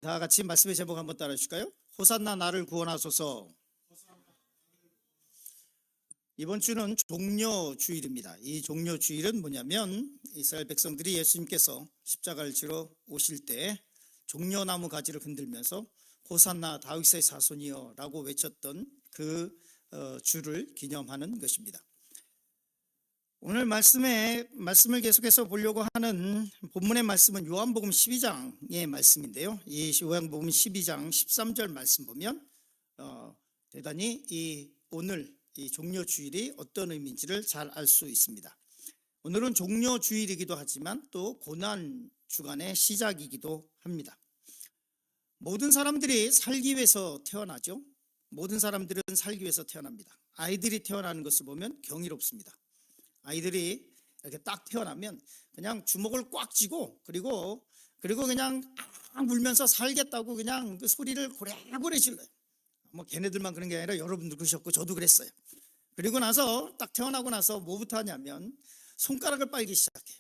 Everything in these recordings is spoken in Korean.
다 같이 말씀의 제목 한번 따라 주실까요? 호산나 나를 구원하소서. 이번 주는 종려주일입니다. 이 종려주일은 뭐냐면 이스라엘 백성들이 예수님께서 십자가를 지러 오실 때 종려나무 가지를 흔들면서 호산나 다윗의 자손이여 라고 외쳤던 그 주를 기념하는 것입니다. 오늘 말씀을 계속해서 보려고 하는 본문의 말씀은 요한복음 12장의 말씀인데요. 이 요한복음 12장 13절 말씀 보면 대단히 오늘 이 종려주일이 어떤 의미인지를 잘 알 수 있습니다. 오늘은 종려주일이기도 하지만 또 고난주간의 시작이기도 합니다. 모든 사람들이 살기 위해서 태어나죠. 모든 사람들은 살기 위해서 태어납니다. 아이들이 태어나는 것을 보면 경이롭습니다. 아이들이 이렇게 딱 태어나면 그냥 주먹을 꽉 쥐고 그리고 그냥 울면서 살겠다고 그냥 그 소리를 고래고래 질러요. 뭐 걔네들만 그런 게 아니라 여러분도 그러셨고 저도 그랬어요. 그리고 나서 딱 태어나고 나서 뭐부터 하냐면 손가락을 빨기 시작해요.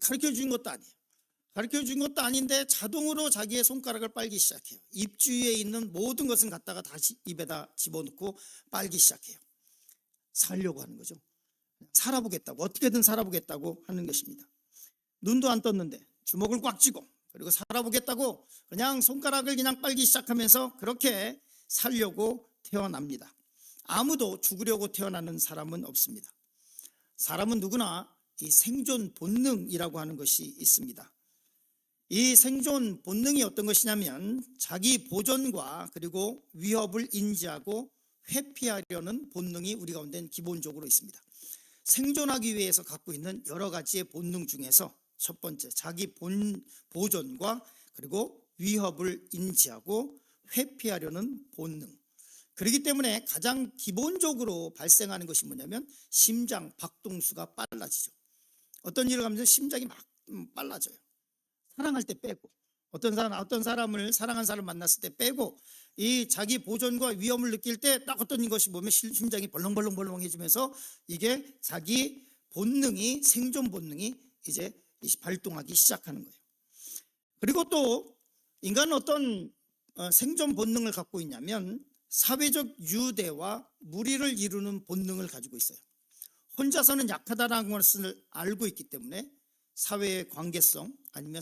가르쳐 준 것도 아니에요. 가르쳐 준 것도 아닌데 자동으로 자기의 손가락을 빨기 시작해요. 입 주위에 있는 모든 것은 갖다가 다시 입에다 집어넣고 빨기 시작해요. 살려고 하는 거죠. 살아보겠다고, 어떻게든 살아보겠다고 하는 것입니다. 눈도 안 떴는데 주먹을 꽉 쥐고 그리고 살아보겠다고 그냥 손가락을 그냥 빨기 시작하면서 그렇게 살려고 태어납니다. 아무도 죽으려고 태어나는 사람은 없습니다. 사람은 누구나 이 생존 본능이라고 하는 것이 있습니다. 이 생존 본능이 어떤 것이냐면 자기 보존과 그리고 위협을 인지하고 회피하려는 본능이 우리 가운데는 기본적으로 있습니다. 생존하기 위해서 갖고 있는 여러 가지의 본능 중에서 첫 번째, 자기 보존과 그리고 위협을 인지하고 회피하려는 본능. 그렇기 때문에 가장 기본적으로 발생하는 것이 뭐냐면 심장 박동수가 빨라지죠. 어떤 일을 하면서 심장이 막 빨라져요. 사랑할 때 빼고 어떤 사람을 사랑한 사람을 만났을 때 빼고 이 자기 보존과 위험을 느낄 때 딱 어떤 것이 보면 심장이 벌렁벌렁해지면서 이게 자기 본능이 생존 본능이 이제 발동하기 시작하는 거예요. 그리고 또 인간은 어떤 생존 본능을 갖고 있냐면 사회적 유대와 무리를 이루는 본능을 가지고 있어요. 혼자서는 약하다는 것을 알고 있기 때문에 사회의 관계성 아니면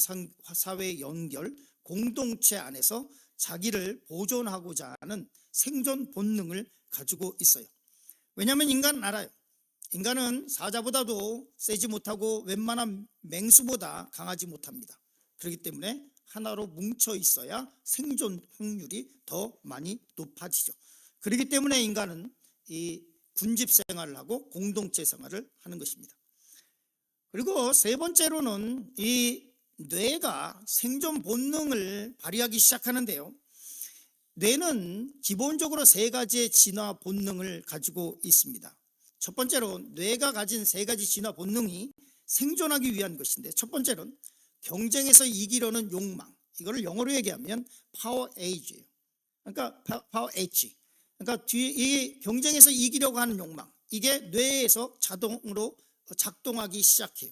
사회의 연결, 공동체 안에서 자기를 보존하고자 하는 생존 본능을 가지고 있어요. 왜냐하면 인간은 알아요. 인간은 사자보다도 세지 못하고 웬만한 맹수보다 강하지 못합니다. 그렇기 때문에 하나로 뭉쳐 있어야 생존 확률이 더 많이 높아지죠. 그렇기 때문에 인간은 이 군집 생활을 하고 공동체 생활을 하는 것입니다. 그리고 세 번째로는 이 뇌가 생존 본능을 발휘하기 시작하는데요. 뇌는 기본적으로 세 가지의 진화 본능을 가지고 있습니다. 첫 번째로 뇌가 가진 세 가지 진화 본능이 생존하기 위한 것인데, 첫 번째로는 경쟁에서 이기려는 욕망. 이거를 영어로 얘기하면 파워 에이지예요. 그러니까 파워 에이지. 그러니까 이 경쟁에서 이기려고 하는 욕망. 이게 뇌에서 자동으로 작동하기 시작해요.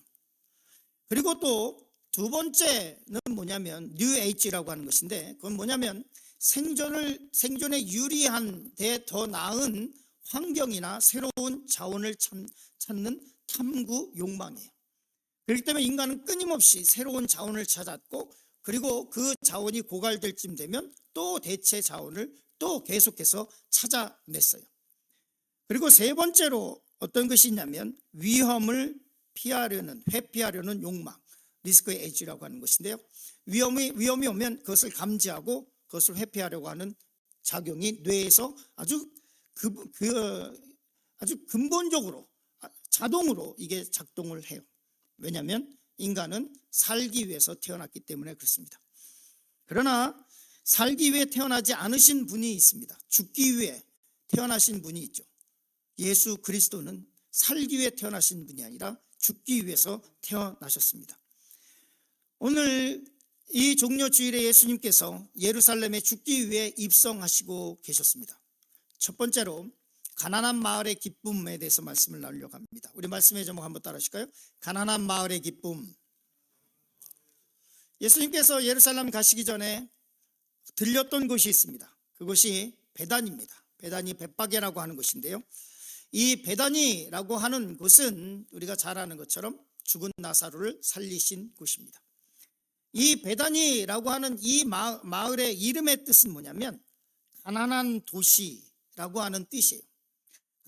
그리고 또 두 번째는 뭐냐면 뉴 에이지라고 하는 것인데, 그건 뭐냐면 생존에 유리한 데 더 나은 환경이나 새로운 자원을 찾는 탐구 욕망이에요. 그렇기 때문에 인간은 끊임없이 새로운 자원을 찾았고, 그리고 그 자원이 고갈될 쯤 되면 또 대체 자원을 또 계속해서 찾아냈어요. 그리고 세 번째로 어떤 것이 있냐면 위험을 회피하려는 욕망, 리스크 에이지라고 하는 것인데요. 위험이 오면 그것을 감지하고 그것을 회피하려고 하는 작용이 뇌에서 아주 근본적으로 자동으로 이게 작동을 해요. 왜냐하면 인간은 살기 위해서 태어났기 때문에 그렇습니다. 그러나 살기 위해 태어나지 않으신 분이 있습니다. 죽기 위해 태어나신 분이 있죠. 예수 그리스도는 살기 위해 태어나신 분이 아니라 죽기 위해서 태어나셨습니다. 오늘 이 종려주일에 예수님께서 예루살렘에 죽기 위해 입성하시고 계셨습니다. 첫 번째로 가난한 마을의 기쁨에 대해서 말씀을 나누려고 합니다. 우리 말씀의 제목 한번 따라 하실까요? 가난한 마을의 기쁨. 예수님께서 예루살렘 가시기 전에 들렸던 곳이 있습니다. 그것이 베단입니다. 베다니 벳바게라고 하는 곳인데요. 이 베다니라고 하는 곳은 우리가 잘 아는 것처럼 죽은 나사로를 살리신 곳입니다. 이 베다니라고 하는 이 마을의 이름의 뜻은 뭐냐면 가난한 도시라고 하는 뜻이에요.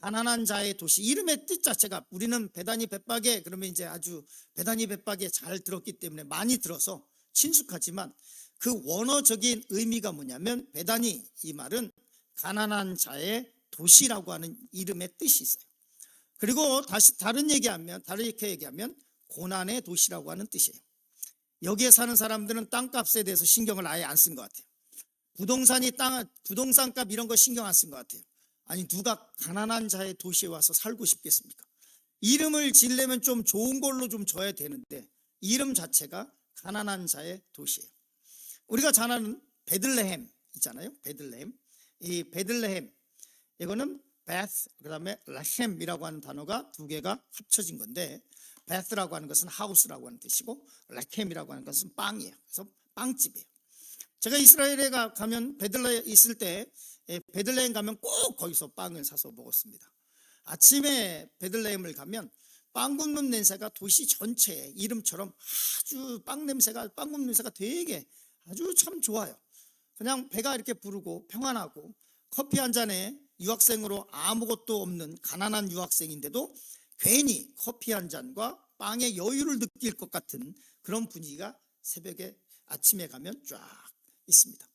가난한 자의 도시. 이름의 뜻 자체가 우리는 베다니 벳바게 그러면 이제 아주 베다니 벳바게 잘 들었기 때문에 많이 들어서 친숙하지만 그 원어적인 의미가 뭐냐면 베다니, 이 말은 가난한 자의 도시라고 하는 이름의 뜻이 있어요. 그리고 다르게 얘기하면 고난의 도시라고 하는 뜻이에요. 여기에 사는 사람들은 땅값에 대해서 신경을 아예 안 쓴 것 같아요. 부동산값 이런 거 신경 안 쓴 것 같아요. 아니, 누가 가난한 자의 도시에 와서 살고 싶겠습니까? 이름을 지으려면 좀 좋은 걸로 좀 줘야 되는데 이름 자체가 가난한 자의 도시예요. 우리가 잘 아는 베들레헴 있잖아요. 베들레헴. 이 베들레헴, 이거는 베스 그다음에 라헴이라고 하는 단어가 두 개가 합쳐진 건데, 베스라고 하는 것은 하우스라고 하는 뜻이고 라헴이라고 하는 것은 빵이에요. 그래서 빵집이에요. 제가 이스라엘에 가면 베들레헴 있을 때 베들레헴 가면 꼭 거기서 빵을 사서 먹었습니다. 아침에 베들레헴을 가면 빵 굽는 냄새가 도시 전체에 이름처럼 아주 빵 굽는 냄새가 되게 아주 참 좋아요. 그냥 배가 이렇게 부르고 평안하고, 커피 한 잔에 유학생으로 아무것도 없는 가난한 유학생인데도 괜히 커피 한 잔과 빵의 여유를 느낄 것 같은 그런 분위기가 새벽에 아침에 가면 쫙 있습니다.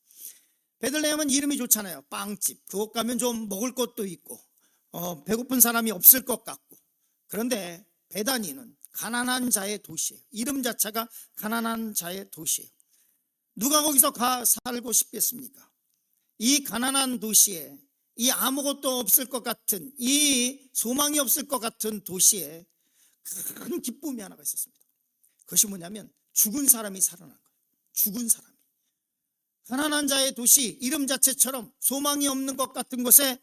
베들레헴은 이름이 좋잖아요. 빵집. 그곳 가면 좀 먹을 것도 있고 배고픈 사람이 없을 것 같고. 그런데 베다니는 가난한 자의 도시예요. 이름 자체가 가난한 자의 도시예요. 누가 거기서 살고 싶겠습니까? 이 가난한 도시에, 이 아무것도 없을 것 같은, 이 소망이 없을 것 같은 도시에 큰 기쁨이 하나가 있었습니다. 그것이 뭐냐면 죽은 사람이 살아난 거예요. 죽은 사람이. 가난한 자의 도시, 이름 자체처럼 소망이 없는 것 같은 곳에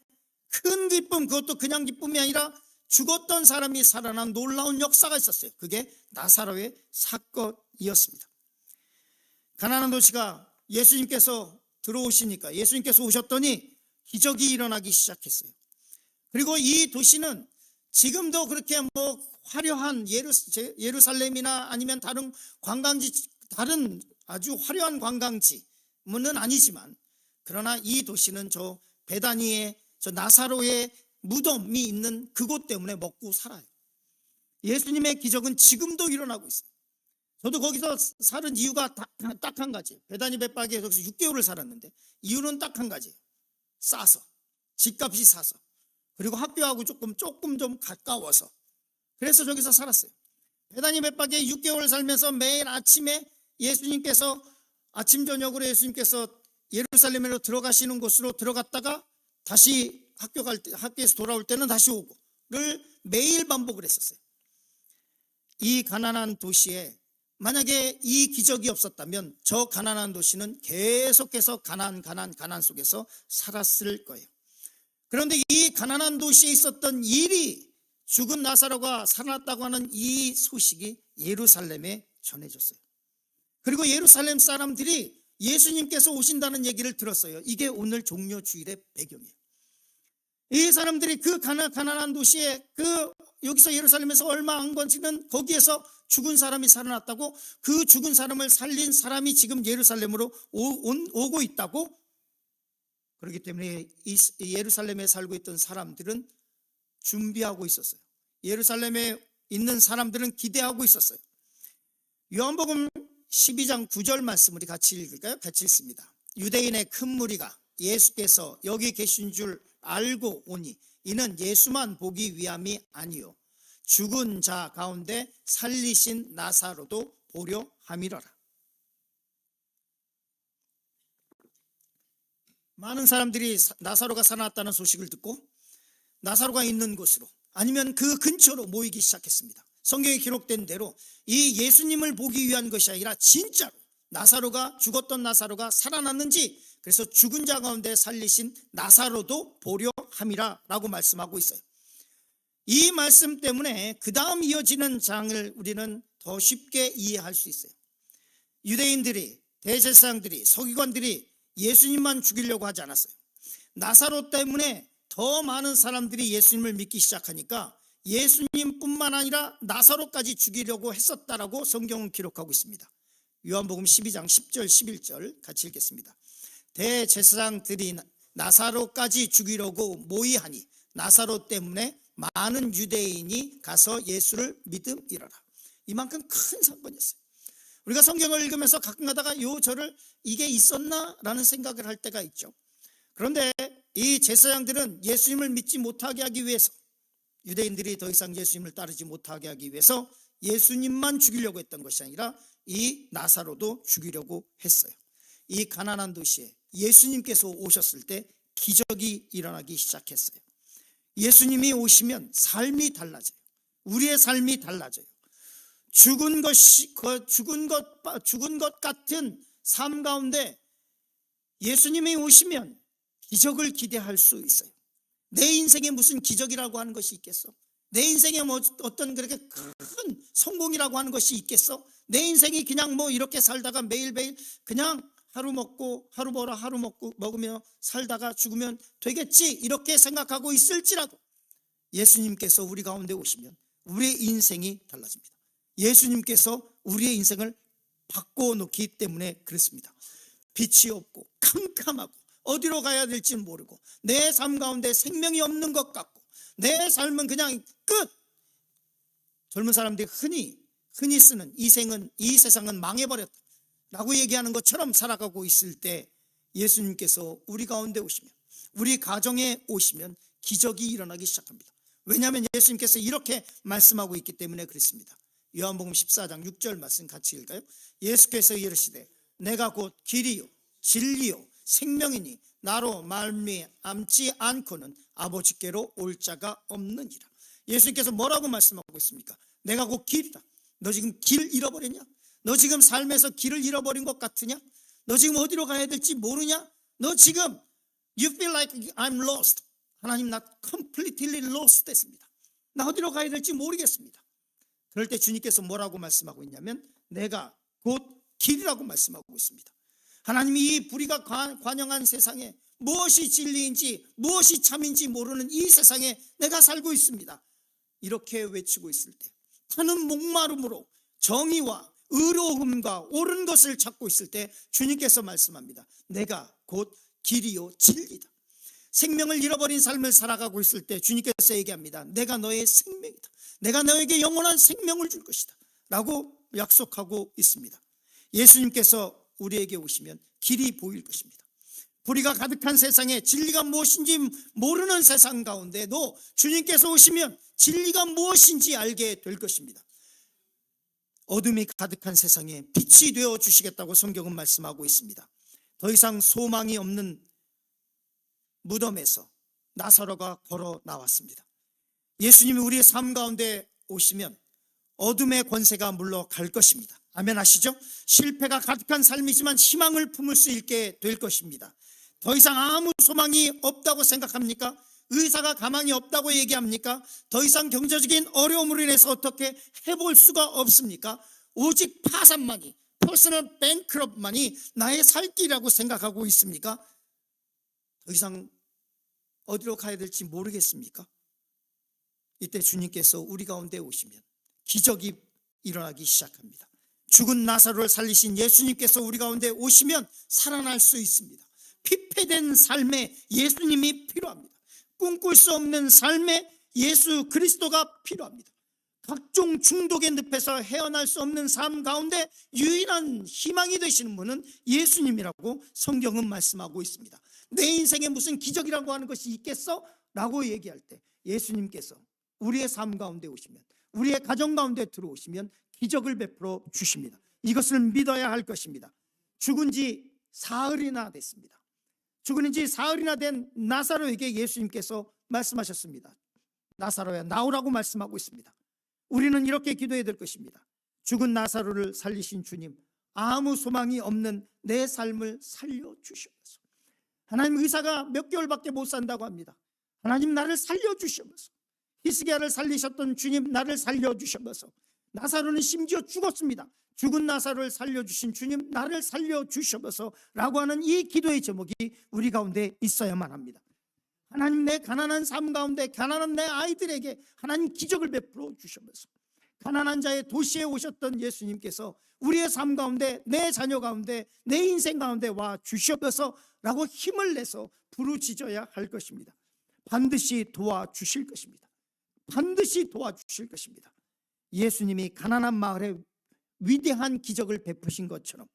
큰 기쁨, 그것도 그냥 기쁨이 아니라 죽었던 사람이 살아난 놀라운 역사가 있었어요. 그게 나사로의 사건이었습니다. 가난한 도시가 예수님께서 들어오시니까, 예수님께서 오셨더니 기적이 일어나기 시작했어요. 그리고 이 도시는 지금도 그렇게 화려한 예루살렘이나 아니면 다른 아주 화려한 관광지는 아니지만, 그러나 이 도시는 저 베다니의 저 나사로의 무덤이 있는 그곳 때문에 먹고 살아요. 예수님의 기적은 지금도 일어나고 있어요. 저도 거기서 살은 이유가 딱 한 가지. 베다니 벳바게에 거기서 6개월을 살았는데 이유는 딱 한 가지예요. 싸서, 집값이 싸서, 그리고 학교하고 조금 좀 가까워서. 그래서 저기서 살았어요. 베다니 벳바게에 6개월 살면서 매일 아침에 예수님께서 아침 저녁으로 예수님께서 예루살렘으로 들어가시는 곳으로 들어갔다가 다시 학교에서 돌아올 때는 다시 오고를 매일 반복을 했었어요. 이 가난한 도시에 만약에 이 기적이 없었다면 저 가난한 도시는 계속해서 가난 속에서 살았을 거예요. 그런데 이 가난한 도시에 있었던 일이, 죽은 나사로가 살아났다고 하는 이 소식이 예루살렘에 전해졌어요. 그리고 예루살렘 사람들이 예수님께서 오신다는 얘기를 들었어요. 이게 오늘 종려주일의 배경이에요. 이 사람들이 그 가난한 도시에 여기서 예루살렘에서 얼마 안 건지는 거기에서 죽은 사람이 살아났다고, 그 죽은 사람을 살린 사람이 지금 예루살렘으로 오고 있다고. 그렇기 때문에 이 예루살렘에 살고 있던 사람들은 준비하고 있었어요. 예루살렘에 있는 사람들은 기대하고 있었어요. 요한복음 12장 9절 말씀 우리 같이 읽을까요? 같이 읽습니다. 유대인의 큰 무리가 예수께서 여기 계신 줄 알고 오니 이는 예수만 보기 위함이 아니요 죽은 자 가운데 살리신 나사로도 보려 함이러라. 많은 사람들이 나사로가 살아났다는 소식을 듣고 나사로가 있는 곳으로 아니면 그 근처로 모이기 시작했습니다. 성경에 기록된 대로 이 예수님을 보기 위한 것이 아니라 진짜로 죽었던 나사로가 살아났는지, 그래서 죽은 자 가운데 살리신 나사로도 보려 함이라 라고 말씀하고 있어요. 이 말씀 때문에 그 다음 이어지는 장을 우리는 더 쉽게 이해할 수 있어요. 유대인들이, 대제사장들이, 서기관들이 예수님만 죽이려고 하지 않았어요. 나사로 때문에 더 많은 사람들이 예수님을 믿기 시작하니까 예수님뿐만 아니라 나사로까지 죽이려고 했었다라고 성경은 기록하고 있습니다. 요한복음 12장 10절 11절 같이 읽겠습니다. 대제사장들이 나사로까지 죽이려고 모의하니 나사로 때문에 많은 유대인이 가서 예수를 믿음이러라. 이만큼 큰 사건이었어요. 우리가 성경을 읽으면서 가끔 가다가 저를 이게 있었나? 라는 생각을 할 때가 있죠. 그런데 이 제사장들은 예수님을 믿지 못하게 하기 위해서, 유대인들이 더 이상 예수님을 따르지 못하게 하기 위해서 예수님만 죽이려고 했던 것이 아니라 이 나사로도 죽이려고 했어요. 이 가난한 도시에 예수님께서 오셨을 때 기적이 일어나기 시작했어요. 예수님이 오시면 삶이 달라져요. 우리의 삶이 달라져요. 죽은 것 같은 삶 가운데 예수님이 오시면 기적을 기대할 수 있어요. 내 인생에 무슨 기적이라고 하는 것이 있겠어? 내 인생에 어떤 그렇게 큰 성공이라고 하는 것이 있겠어? 내 인생이 그냥 이렇게 살다가 매일매일 그냥 하루 먹고 하루 벌어 하루 먹으며 살다가 죽으면 되겠지, 이렇게 생각하고 있을지라도 예수님께서 우리 가운데 오시면 우리의 인생이 달라집니다. 예수님께서 우리의 인생을 바꿔놓기 때문에 그렇습니다. 빛이 없고 캄캄하고 어디로 가야 될지 모르고 내 삶 가운데 생명이 없는 것 같고 내 삶은 그냥 끝. 젊은 사람들이 흔히 쓰는 이 세상은 망해버렸다 라고 얘기하는 것처럼 살아가고 있을 때 예수님께서 우리 가운데 오시면, 우리 가정에 오시면 기적이 일어나기 시작합니다. 왜냐하면 예수님께서 이렇게 말씀하고 있기 때문에 그렇습니다. 요한복음 14장 6절 말씀 같이 읽어요. 예수께서 이르시되 내가 곧 길이요 진리요 생명이니 나로 말미암지 않고는 아버지께로 올 자가 없느니라. 예수님께서 뭐라고 말씀하고 있습니까? 내가 곧 길이다. 너 지금 길 잃어버렸냐? 너 지금 삶에서 길을 잃어버린 것 같으냐? 너 지금 어디로 가야 될지 모르냐? 너 지금 You feel like I'm lost. 하나님, 나 completely lost 됐습니다. 나 어디로 가야 될지 모르겠습니다. 그럴 때 주님께서 뭐라고 말씀하고 있냐면 내가 곧 길이라고 말씀하고 있습니다. 하나님이 이 불의가 관영한 세상에 무엇이 진리인지 무엇이 참인지 모르는 이 세상에 내가 살고 있습니다. 이렇게 외치고 있을 때, 타는 목마름으로 정의와 의로움과 옳은 것을 찾고 있을 때 주님께서 말씀합니다. 내가 곧 길이요 진리다. 생명을 잃어버린 삶을 살아가고 있을 때 주님께서 얘기합니다. 내가 너의 생명이다. 내가 너에게 영원한 생명을 줄 것이다 라고 약속하고 있습니다. 예수님께서 우리에게 오시면 길이 보일 것입니다. 불의가 가득한 세상에 진리가 무엇인지 모르는 세상 가운데도 주님께서 오시면 진리가 무엇인지 알게 될 것입니다. 어둠이 가득한 세상에 빛이 되어 주시겠다고 성경은 말씀하고 있습니다. 더 이상 소망이 없는 무덤에서 나사로가 걸어 나왔습니다. 예수님이 우리의 삶 가운데 오시면 어둠의 권세가 물러갈 것입니다. 아멘 하시죠? 실패가 가득한 삶이지만 희망을 품을 수 있게 될 것입니다. 더 이상 아무 소망이 없다고 생각합니까? 의사가 가망이 없다고 얘기합니까? 더 이상 경제적인 어려움으로 인해서 어떻게 해볼 수가 없습니까? 오직 파산만이, 퍼스널 뱅크럽만이 나의 살 길이라고 생각하고 있습니까? 더 이상 어디로 가야 될지 모르겠습니까? 이때 주님께서 우리 가운데 오시면 기적이 일어나기 시작합니다. 죽은 나사로를 살리신 예수님께서 우리 가운데 오시면 살아날 수 있습니다. 피폐된 삶에 예수님이 필요합니다. 꿈꿀 수 없는 삶에 예수 그리스도가 필요합니다. 각종 중독의 늪에서 헤어날 수 없는 삶 가운데 유일한 희망이 되시는 분은 예수님이라고 성경은 말씀하고 있습니다. 내 인생에 무슨 기적이라고 하는 것이 있겠어? 라고 얘기할 때 예수님께서 우리의 삶 가운데 오시면, 우리의 가정 가운데 들어오시면 기적을 베풀어 주십니다. 이것을 믿어야 할 것입니다. 죽은 지 사흘이나 됐습니다. 죽은 지 사흘이나 된 나사로에게 예수님께서 말씀하셨습니다. 나사로야 나오라고 말씀하고 있습니다. 우리는 이렇게 기도해야 될 것입니다. 죽은 나사로를 살리신 주님, 아무 소망이 없는 내 삶을 살려주시옵소서. 하나님, 의사가 몇 개월밖에 못 산다고 합니다. 하나님, 나를 살려주시옵소서. 히스기야를 살리셨던 주님, 나를 살려주시옵소서. 나사로는 심지어 죽었습니다. 죽은 나사로를 살려주신 주님, 나를 살려주셔서라고 하는 이 기도의 제목이 우리 가운데 있어야만 합니다. 하나님, 내 가난한 삶 가운데, 가난한 내 아이들에게 하나님 기적을 베풀어 주셔서, 가난한 자의 도시에 오셨던 예수님께서 우리의 삶 가운데, 내 자녀 가운데, 내 인생 가운데 와 주셔서라고 힘을 내서 부르짖어야 할 것입니다. 반드시 도와주실 것입니다. 반드시 도와주실 것입니다. 예수님이 가난한 마을에 위대한 기적을 베푸신 것처럼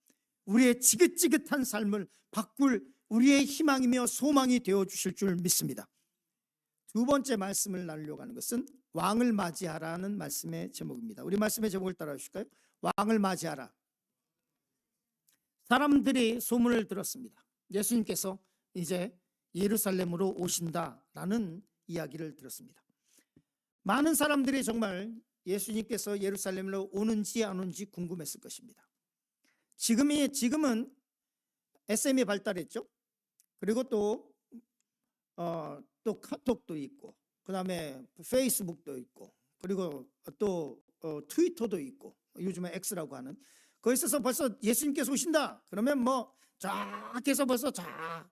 우리의 지긋지긋한 삶을 바꿀 우리의 희망이며 소망이 되어주실 줄 믿습니다. 두 번째 말씀을 나누려고 하는 것은 왕을 맞이하라는 말씀의 제목입니다. 우리 말씀의 제목을 따라 주실까요? 왕을 맞이하라. 사람들이 소문을 들었습니다. 예수님께서 이제 예루살렘으로 오신다라는 이야기를 들었습니다. 많은 사람들이 정말 예수님께서 예루살렘으로 오는지 안 오는지 궁금했을 것입니다. 지금은 SM이 발달했죠. 그리고 또 카톡도 있고, 그 다음에 페이스북도 있고, 그리고 또 트위터도 있고, 요즘에 X라고 하는, 거기 있어서 벌써 예수님께서 오신다 그러면 뭐 쫙 해서 벌써 다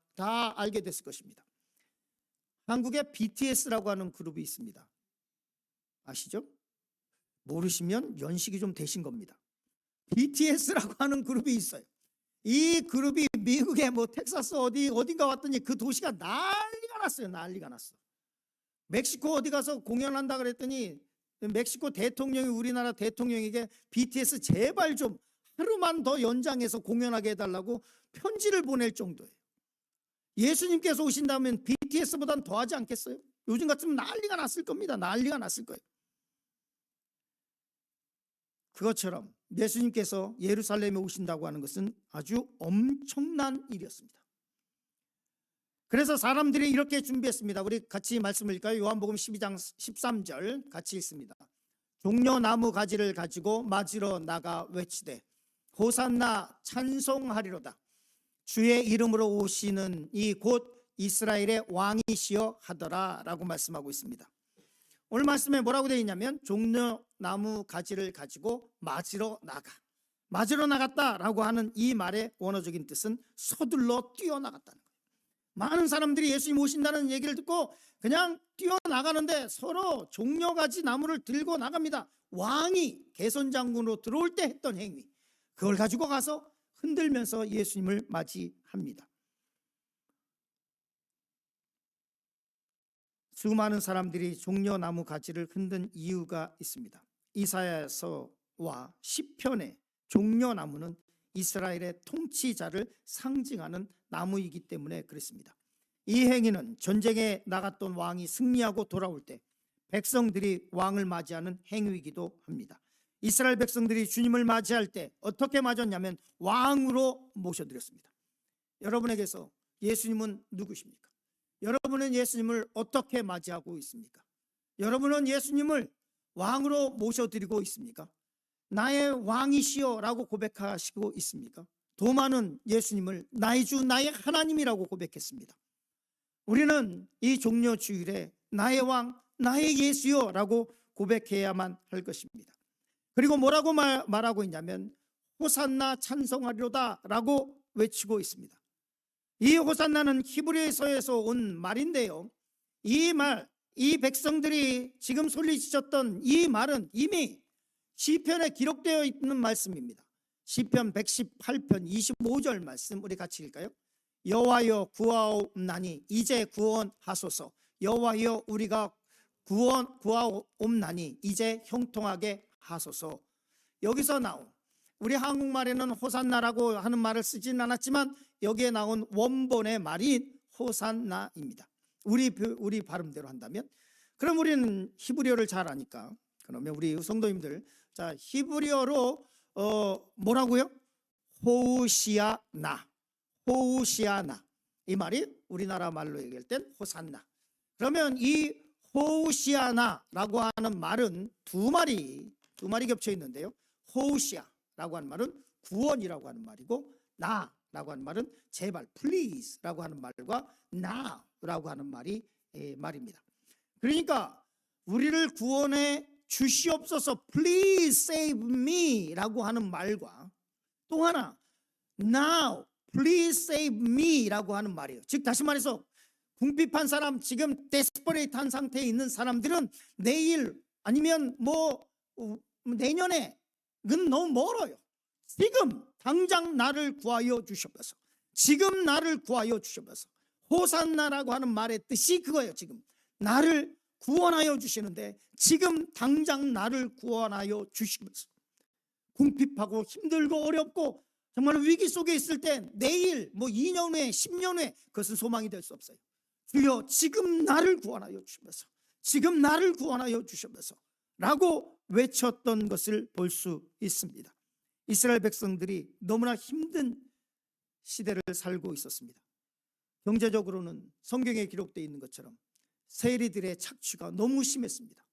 알게 됐을 것입니다. 한국에 BTS라고 하는 그룹이 있습니다. 아시죠? 모르시면 연식이 좀 되신 겁니다. BTS라고 하는 그룹이 있어요. 이 그룹이 미국의 뭐 텍사스 어딘가 왔더니 그 도시가 난리가 났어요. 난리가 났어. 멕시코 어디 가서 공연한다 그랬더니 멕시코 대통령이 우리나라 대통령에게 BTS 제발 좀 하루만 더 연장해서 공연하게 해달라고 편지를 보낼 정도예요. 예수님께서 오신다면 BTS보단 더하지 않겠어요? 요즘 같으면 난리가 났을 겁니다. 난리가 났을 거예요. 그것처럼 예수님께서 예루살렘에 오신다고 하는 것은 아주 엄청난 일이었습니다. 그래서 사람들이 이렇게 준비했습니다. 우리 같이 말씀을 읽을까요? 요한복음 12장 13절 같이 읽습니다. 종려나무 가지를 가지고 맞으러 나가 외치되 호산나 찬송하리로다. 주의 이름으로 오시는 이 곧 이스라엘의 왕이시여 하더라 라고 말씀하고 있습니다. 오늘 말씀에 뭐라고 되어 있냐면 종려나무 가지를 가지고 맞으러 나갔다라고 하는 이 말의 원어적인 뜻은 서둘러 뛰어나갔다는 거예요. 많은 사람들이 예수님 오신다는 얘기를 듣고 그냥 뛰어나가는데 서로 종려가지 나무를 들고 나갑니다. 왕이 개선장군으로 들어올 때 했던 행위, 그걸 가지고 가서 흔들면서 예수님을 맞이합니다. 수많은 사람들이 종려나무 가지를 흔든 이유가 있습니다. 이사야서와 시편의 종려나무는 이스라엘의 통치자를 상징하는 나무이기 때문에 그렇습니다. 이 행위는 전쟁에 나갔던 왕이 승리하고 돌아올 때 백성들이 왕을 맞이하는 행위이기도 합니다. 이스라엘 백성들이 주님을 맞이할 때 어떻게 맞았냐면 왕으로 모셔드렸습니다. 여러분에게서 예수님은 누구십니까? 여러분은 예수님을 어떻게 맞이하고 있습니까? 여러분은 예수님을 왕으로 모셔드리고 있습니까? 나의 왕이시여 라고 고백하시고 있습니까? 도마는 예수님을 나의 주 나의 하나님이라고 고백했습니다. 우리는 이 종려주일에 나의 왕 나의 예수여 라고 고백해야만 할 것입니다. 그리고 뭐라고 말하고 있냐면 호산나 찬송하리로다 라고 외치고 있습니다. 이 호산나는 히브리서에서 온 말인데요, 이 백성들이 지금 소리치셨던 이 말은 이미 시편에 기록되어 있는 말씀입니다. 시편 118편 25절 말씀 우리 같이 읽을까요? 여호와여 구하옵나니 이제 구원하소서. 여호와여 우리가 구하옵나니 이제 형통하게 하소서. 여기서 나온, 우리 한국말에는 호산나라고 하는 말을 쓰지는 않았지만 여기에 나온 원본의 말이 호산나입니다. 우리 발음대로 한다면, 그럼 우리는 히브리어를 잘 아니까 그러면 우리 성도님들, 자, 히브리어로 뭐라고요? 호우시아나. 이 말이 우리나라 말로 얘기할 땐 호산나. 그러면 이 호우시아나라고 하는 말은 두 말이 겹쳐 있는데요, 호우시아라고 하는 말은 구원이라고 하는 말이고, 나라고 하는 말은 제발 please라고 하는 말과 나라고 하는 말입니다. 그러니까 우리를 구원해 주시옵소서, please save me 라고 하는 말과 또 하나 now please save me 라고 하는 말이에요. 즉 다시 말해서 궁핍한 사람, 지금 데스퍼레이트한 상태에 있는 사람들은 내일 아니면 내년에는 너무 멀어요. 지금 당장 나를 구하여 주시옵소서, 지금 나를 구하여 주시옵소서. 호산나라고 하는 말의 뜻이 그거예요. 지금 나를 구원하여 주시는데 지금 당장 나를 구원하여 주시옵소서. 궁핍하고 힘들고 어렵고 정말 위기 속에 있을 때 내일 2년 후에 10년 후에 그것은 소망이 될 수 없어요. 주여 지금 나를 구원하여 주시옵소서, 지금 나를 구원하여 주시옵소서 라고 외쳤던 것을 볼 수 있습니다. 이스라엘 백성들이 너무나 힘든 시대를 살고 있었습니다. 경제적으로는 성경에 기록되어 있는 것처럼 세리들의 착취가 너무 심했습니다.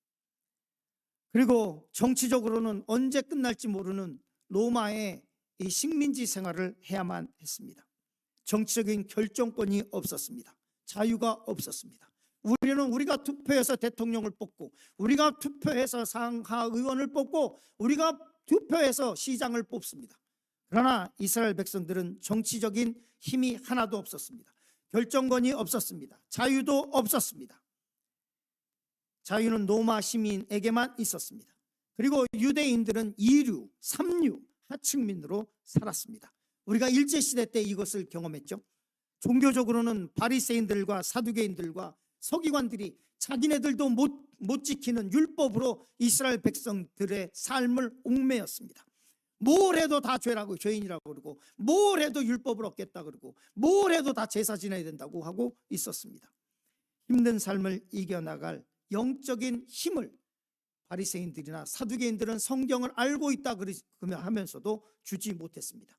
그리고 정치적으로는 언제 끝날지 모르는 로마의 이 식민지 생활을 해야만 했습니다. 정치적인 결정권이 없었습니다. 자유가 없었습니다. 우리가 투표해서 대통령을 뽑고, 우리가 투표해서 상하 의원을 뽑고, 우리가 투표해서 시장을 뽑습니다. 그러나 이스라엘 백성들은 정치적인 힘이 하나도 없었습니다. 결정권이 없었습니다. 자유도 없었습니다. 자유는 로마 시민에게만 있었습니다. 그리고 유대인들은 2류, 3류, 하층민으로 살았습니다. 우리가 일제시대 때 이것을 경험했죠. 종교적으로는 바리새인들과 사두개인들과 서기관들이 자기네들도 못 지키는 율법으로 이스라엘 백성들의 삶을 옥매였습니다. 뭘 해도 다 죄라고, 죄인이라고 그러고, 뭘 해도 율법을 어겼다 그러고, 뭘 해도 다 제사 지내야 된다고 하고 있었습니다. 힘든 삶을 이겨나갈 영적인 힘을 바리새인들이나 사두개인들은 성경을 알고 있다 하면서도 주지 못했습니다.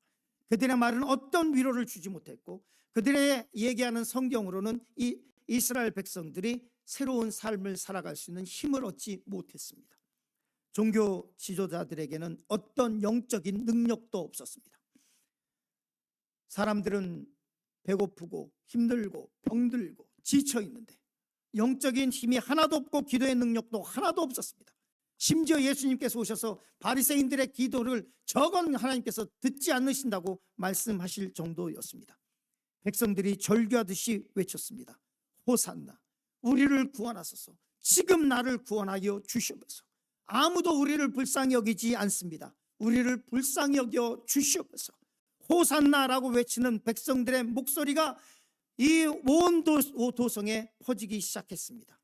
그들의 말은 어떤 위로를 주지 못했고, 그들의 얘기하는 성경으로는 이 이스라엘 백성들이 새로운 삶을 살아갈 수 있는 힘을 얻지 못했습니다. 종교 지도자들에게는 어떤 영적인 능력도 없었습니다. 사람들은 배고프고 힘들고 병들고 지쳐 있는데 영적인 힘이 하나도 없고 기도의 능력도 하나도 없었습니다. 심지어 예수님께서 오셔서 바리새인들의 기도를 저건 하나님께서 듣지 않으신다고 말씀하실 정도였습니다. 백성들이 절규하듯이 외쳤습니다. 호산나, 우리를 구원하소서, 지금 나를 구원하여 주시옵소서. 아무도 우리를 불쌍히 여기지 않습니다. 우리를 불쌍히 여겨 주시옵소서. 호산나라고 외치는 백성들의 목소리가 이 온 도성에 퍼지기 시작했습니다.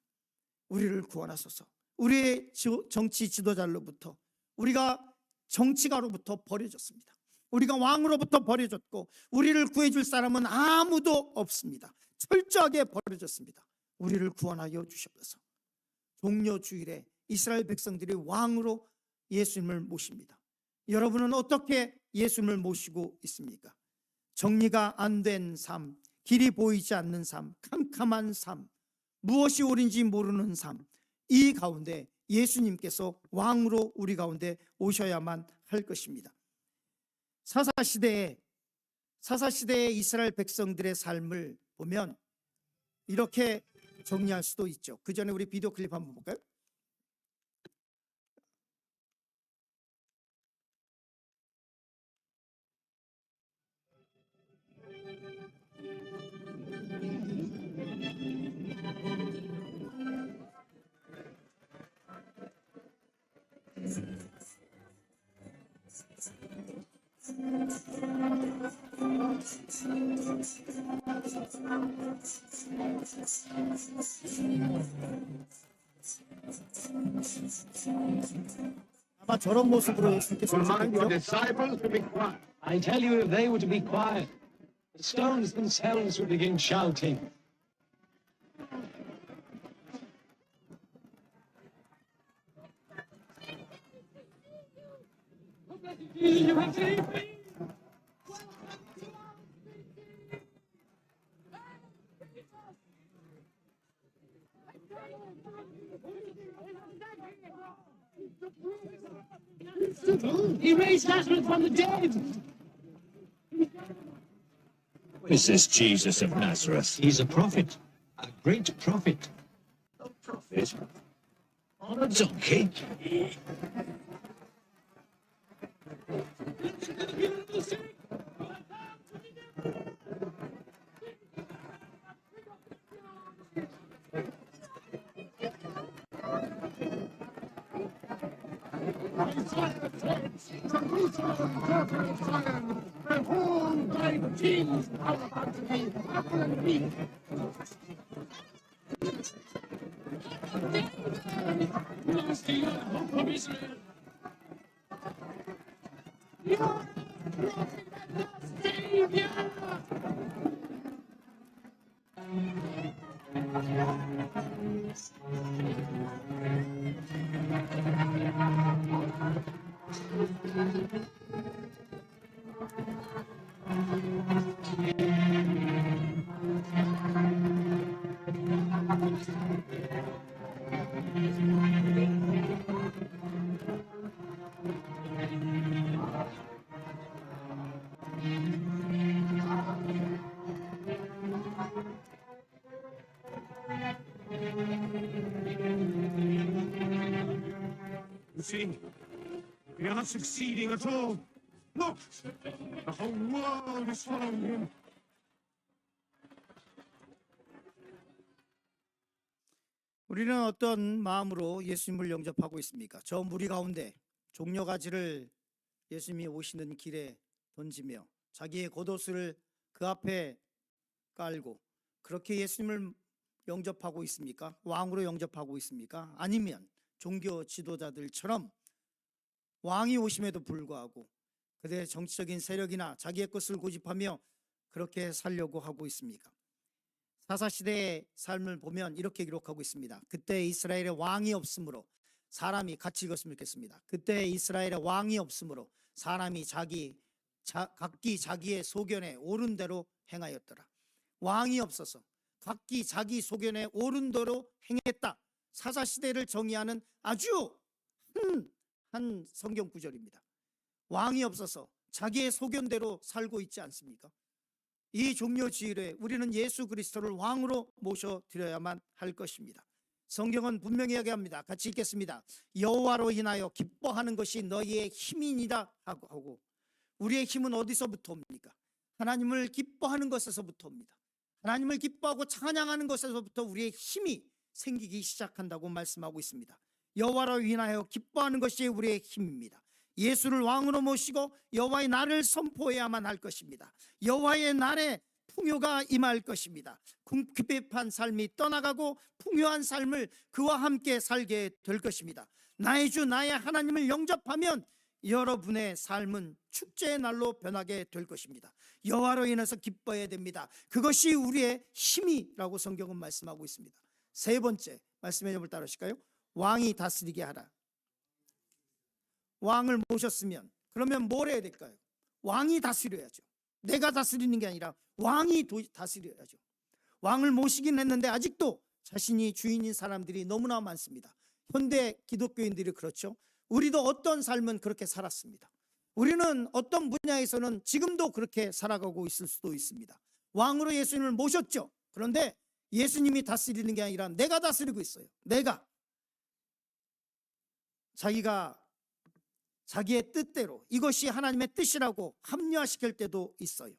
우리를 구원하소서. 우리의 정치 지도자로부터, 우리가 정치가로부터 버려졌습니다. 우리가 왕으로부터 버려졌고 우리를 구해줄 사람은 아무도 없습니다. 철저하게 버려졌습니다. 우리를 구원하여 주시옵소서. 종려 주일에 이스라엘 백성들이 왕으로 예수님을 모십니다. 여러분은 어떻게 예수님을 모시고 있습니까? 정리가 안 된 삶, 길이 보이지 않는 삶, 캄캄한 삶, 무엇이 옳은지 모르는 삶, 이 가운데 예수님께서 왕으로 우리 가운데 오셔야만 할 것입니다. 사사시대의 이스라엘 백성들의 삶을 보면 이렇게 정리할 수도 있죠. 그 전에 우리 비디오 클립 한번 볼까요? 아마 저런 모습으로 예수님께서 Remind your 오셨겠죠? disciples to be quiet. I tell you, if they were to be quiet, the stones themselves would begin shouting. He raised Lazarus from the dead. Is this Jesus of Nazareth? He's a prophet, a great prophet. A prophet? On a donkey? You see, we are not succeeding at all. Look, the whole world is following him. 우리는 어떤 마음으로 예수님을 영접하고 있습니까? 저 무리 가운데 종려가지를 예수님이 오시는 길에 던지며 자기의 겉옷을 그 앞에 깔고 그렇게 예수님을 영접하고 있습니까? 왕으로 영접하고 있습니까? 아니면 종교 지도자들처럼 왕이 오심에도 불구하고 그들의 정치적인 세력이나 자기의 것을 고집하며 그렇게 살려고 하고 있습니까? 사사시대의 삶을 보면 이렇게 기록하고 있습니다. 그때 이스라엘에 왕이 없으므로 사람이 같이 읽었으면 좋겠습니다. 그때 이스라엘에 왕이 없으므로 사람이 각기 자기의 소견에 옳은 대로 행하였더라. 왕이 없어서 각기 자기 소견에 옳은 대로 행했다. 사사시대를 정의하는 아주 한 성경 구절입니다. 왕이 없어서 자기의 소견대로 살고 있지 않습니까? 이 종려주일에 우리는 예수 그리스도를 왕으로 모셔드려야만 할 것입니다. 성경은 분명히 이야기합니다. 같이 읽겠습니다. 여호와로 인하여 기뻐하는 것이 너희의 힘이니라 하고, 우리의 힘은 어디서부터 옵니까? 하나님을 기뻐하는 것에서부터 옵니다. 하나님을 기뻐하고 찬양하는 것에서부터 우리의 힘이 생기기 시작한다고 말씀하고 있습니다. 여호와로 인하여 기뻐하는 것이 우리의 힘입니다. 예수를 왕으로 모시고 여호와의 날을 선포해야만 할 것입니다. 여호와의 날에 풍요가 임할 것입니다. 궁핍한 삶이 떠나가고 풍요한 삶을 그와 함께 살게 될 것입니다. 나의 주 나의 하나님을 영접하면 여러분의 삶은 축제의 날로 변하게 될 것입니다. 여호와로 인해서 기뻐해야 됩니다. 그것이 우리의 힘이라고 성경은 말씀하고 있습니다. 세 번째 말씀의 점을 따르실까요? 왕이 다스리게 하라. 왕을 모셨으면 그러면 뭘 해야 될까요? 왕이 다스려야죠. 내가 다스리는 게 아니라 왕이 다스려야죠. 왕을 모시긴 했는데 아직도 자신이 주인인 사람들이 너무나 많습니다. 현대 기독교인들이 그렇죠. 우리도 어떤 삶은 그렇게 살았습니다. 우리는 어떤 분야에서는 지금도 그렇게 살아가고 있을 수도 있습니다. 왕으로 예수님을 모셨죠. 그런데 예수님이 다스리는 게 아니라 내가 다스리고 있어요. 내가 자기가 자기의 뜻대로 이것이 하나님의 뜻이라고 합리화시킬 때도 있어요.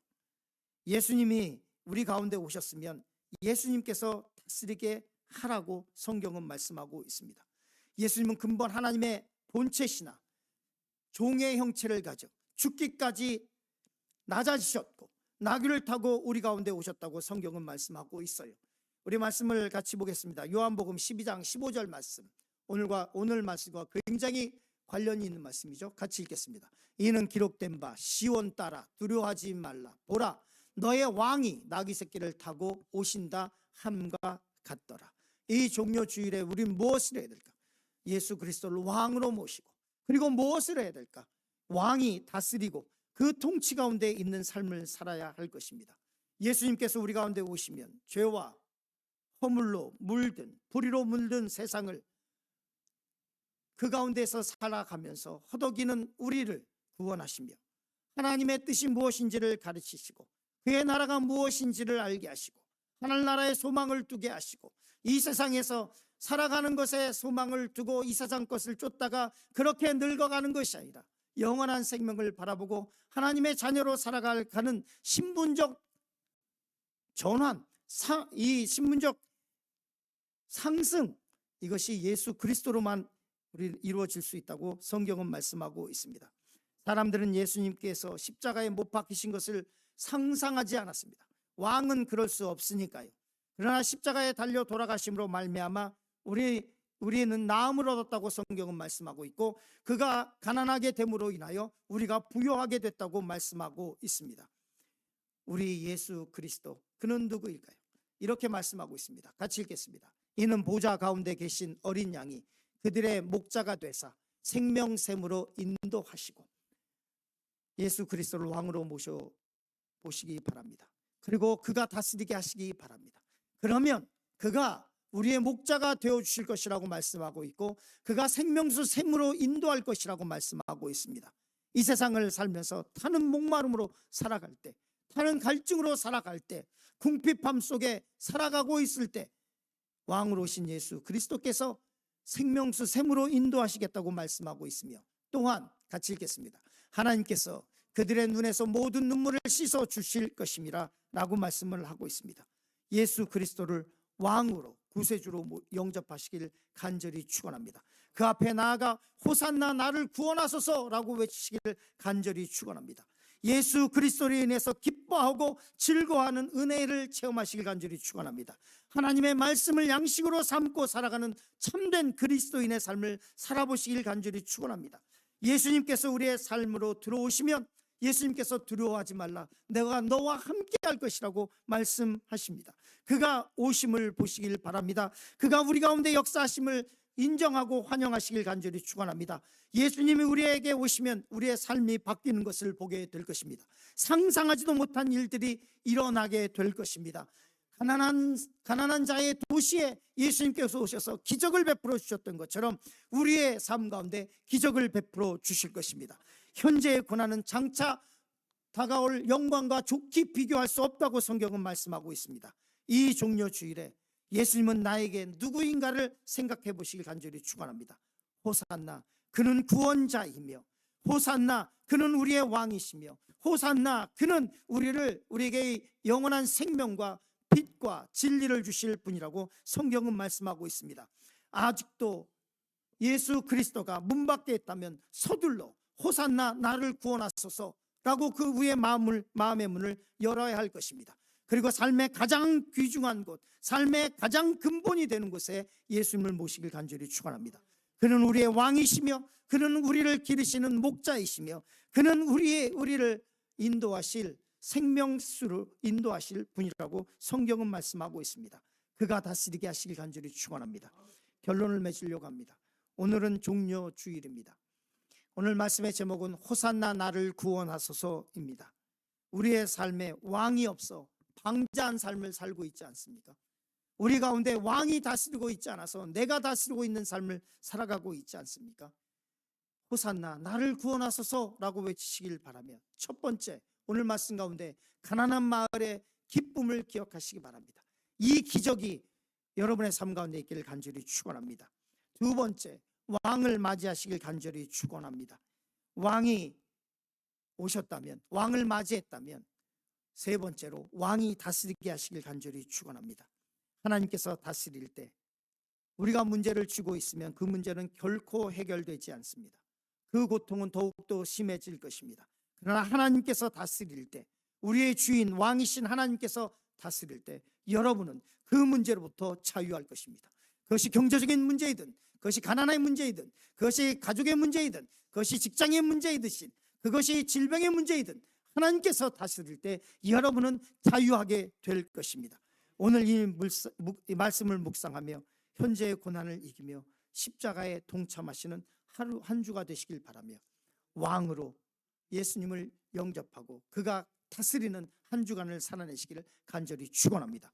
예수님이 우리 가운데 오셨으면 예수님께서 다스리게 하라고 성경은 말씀하고 있습니다. 예수님은 근본 하나님의 본체시나 종의 형체를 가져 죽기까지 낮아지셨고 나귀를 타고 우리 가운데 오셨다고 성경은 말씀하고 있어요. 우리 말씀을 같이 보겠습니다. 요한복음 12장 15절 말씀, 오늘 말씀과 굉장히 관련이 있는 말씀이죠. 같이 읽겠습니다. 이는 기록된 바 시온 따라 두려워하지 말라. 보라 너의 왕이 나귀 새끼를 타고 오신다 함과 같더라. 이 종려주일에 우리는 무엇을 해야 될까? 예수 그리스도를 왕으로 모시고, 그리고 무엇을 해야 될까? 왕이 다스리고 그 통치 가운데 있는 삶을 살아야 할 것입니다. 예수님께서 우리 가운데 오시면 죄와 허물로 물든 불의로 물든 세상을 그 가운데서 살아가면서 허덕이는 우리를 구원하시며 하나님의 뜻이 무엇인지를 가르치시고 그의 나라가 무엇인지를 알게 하시고 하늘나라의 소망을 두게 하시고 이 세상에서 살아가는 것에 소망을 두고 이 세상 것을 쫓다가 그렇게 늙어가는 것이 아니라 영원한 생명을 바라보고 하나님의 자녀로 살아가는 신분적 전환, 이 신분적 상승, 이것이 예수 그리스도로만 이루어질 수 있다고 성경은 말씀하고 있습니다. 사람들은 예수님께서 십자가에 못 박히신 것을 상상하지 않았습니다. 왕은 그럴 수 없으니까요. 그러나 십자가에 달려 돌아가심으로 말미암아 우리는 나음을 얻었다고 성경은 말씀하고 있고, 그가 가난하게 됨으로 인하여 우리가 부유하게 됐다고 말씀하고 있습니다. 우리 예수 그리스도, 그는 누구일까요? 이렇게 말씀하고 있습니다. 같이 읽겠습니다. 이는 보좌 가운데 계신 어린 양이 그들의 목자가 되사 생명샘으로 인도하시고, 예수 그리스도를 왕으로 모셔보시기 바랍니다. 그리고 그가 다스리게 하시기 바랍니다. 그러면 그가 우리의 목자가 되어주실 것이라고 말씀하고 있고, 그가 생명수 샘으로 인도할 것이라고 말씀하고 있습니다. 이 세상을 살면서 타는 목마름으로 살아갈 때, 타는 갈증으로 살아갈 때, 궁핍함 속에 살아가고 있을 때 왕으로 오신 예수 그리스도께서 생명수 샘으로 인도하시겠다고 말씀하고 있으며, 또한 같이 읽겠습니다. 하나님께서 그들의 눈에서 모든 눈물을 씻어 주실 것임이라 라고 말씀을 하고 있습니다. 예수 그리스도를 왕으로 구세주로 영접하시길 간절히 축원합니다. 그 앞에 나아가 호산나 나를 구원하소서 라고 외치시길 간절히 축원합니다. 예수 그리스도로 인해서 기뻐하고 즐거워하는 은혜를 체험하시길 간절히 축원합니다. 하나님의 말씀을 양식으로 삼고 살아가는 참된 그리스도인의 삶을 살아보시길 간절히 축원합니다. 예수님께서 우리의 삶으로 들어오시면 예수님께서 두려워하지 말라, 내가 너와 함께 할 것이라고 말씀하십니다. 그가 오심을 보시길 바랍니다. 그가 우리 가운데 역사하심을 인정하고 환영하시길 간절히 축원합니다. 예수님이 우리에게 오시면 우리의 삶이 바뀌는 것을 보게 될 것입니다. 상상하지도 못한 일들이 일어나게 될 것입니다. 가난한 자의 도시에 예수님께서 오셔서 기적을 베풀어 주셨던 것처럼 우리의 삶 가운데 기적을 베풀어 주실 것입니다. 현재의 고난은 장차 다가올 영광과 좋게 비교할 수 없다고 성경은 말씀하고 있습니다. 이 종려 주일에 예수님은 나에게 누구인가를 생각해 보시길 간절히 축원합니다. 호산나, 그는 구원자이며, 호산나, 그는 우리의 왕이시며, 호산나, 그는 우리에게 영원한 생명과 빛과 진리를 주실 분이라고 성경은 말씀하고 있습니다. 아직도 예수 그리스도가 문 밖에 있다면 서둘러 호산나 나를 구원하소서 라고 그 위에 마음의 문을 열어야 할 것입니다. 그리고 삶의 가장 귀중한 곳, 삶의 가장 근본이 되는 곳에 예수님을 모시길 간절히 축원합니다. 그는 우리의 왕이시며, 그는 우리를 기르시는 목자이시며, 그는 우리를 인도하실 생명수로 인도하실 분이라고 성경은 말씀하고 있습니다. 그가 다스리게 하시길 간절히 축원합니다. 결론을 맺으려고 합니다. 오늘은 종려 주일입니다. 오늘 말씀의 제목은 호산나 나를 구원하소서입니다. 우리의 삶에 왕이 없어 방자한 삶을 살고 있지 않습니까? 우리 가운데 왕이 다스리고 있지 않아서 내가 다스리고 있는 삶을 살아가고 있지 않습니까? 호산나 나를 구원하소서라고 외치시길 바라며, 첫 번째, 오늘 말씀 가운데 가난한 마을의 기쁨을 기억하시기 바랍니다. 이 기적이 여러분의 삶 가운데 있기를 간절히 축원합니다. 두 번째, 왕을 맞이하시길 간절히 축원합니다. 왕이 오셨다면, 왕을 맞이했다면, 세 번째로 왕이 다스리게 하시길 간절히 축원합니다. 하나님께서 다스릴 때 우리가 문제를 쥐고 있으면 그 문제는 결코 해결되지 않습니다. 그 고통은 더욱더 심해질 것입니다. 그러나 하나님께서 다스릴 때, 우리의 주인 왕이신 하나님께서 다스릴 때 여러분은 그 문제로부터 자유할 것입니다. 그것이 경제적인 문제이든, 그것이 가난의 문제이든, 그것이 가족의 문제이든, 그것이 직장의 문제이든, 그것이 질병의 문제이든 하나님께서 다스릴 때 여러분은 자유하게 될 것입니다. 오늘 이 말씀을 묵상하며 현재의 고난을 이기며 십자가에 동참하시는 하루 한 주가 되시길 바라며, 왕으로 예수님을 영접하고 그가 다스리는 한 주간을 살아내시기를 간절히 축원합니다.